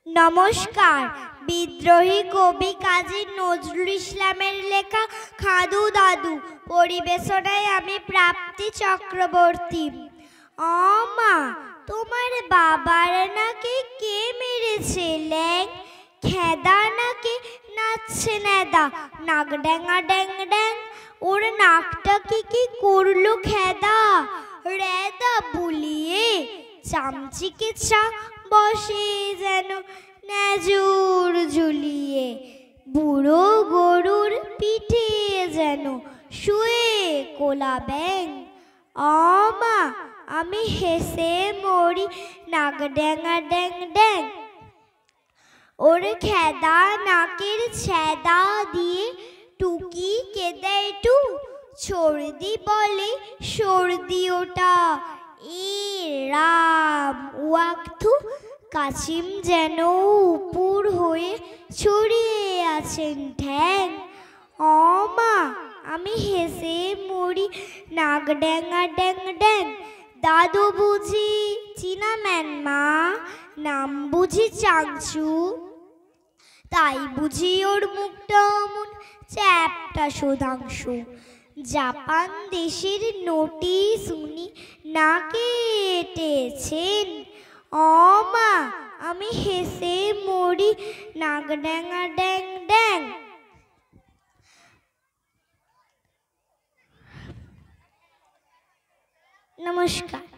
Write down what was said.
নমস্কার। বিদ্রোহী কবি কাজী নজরুল ইসলামের লেখা খাদু দাদু পরিবেশনায় আমি প্রাপ্তি চক্রবর্তী। মা, তোমার বাবার নাকি কে মেরেছে ল্যাং? খেদা নাকি নাচছে নেদা, নাক ড্যাঙা ড্যাং ড্যাং। ওর নাকটা কি করলো খেদা, রেদা বুলিয়ে চামচিকে চা বসে যেন নেজুর ঝুলিয়ে। বুড়ো গরুর পিঠে যেন শুয়ে কোলা ব্যাং। মা, আমি হেসে মরি নাক ড্যাঙা ড্যাং ড্যাং। ওর খেদা নাকের ছেদা দিয়ে টুকি কেদে টু, সর্দি বলে সর্দি ওটা। এ রাম ওয়াক্থু কাছিম যেন উপুর হয়ে ছড়িয়ে আছেন ঠ্যাং। মা, আমি হেসে মরি নাক ড্যাঙা ড্যাং ড্যাং। দাদু বুঝি চীনাম্যান মা, নাম বুঝি চাংচু, তাই বুঝি ওর মুখটা অমন চ্যাপটা সুধাংশু। জাপান দেশের নোটিশ উনি নাকে এঁটেছেন। মা, আমি হেসে মরি নাক ড্যাঙা ড্যাং ড্যাং। নমস্কার।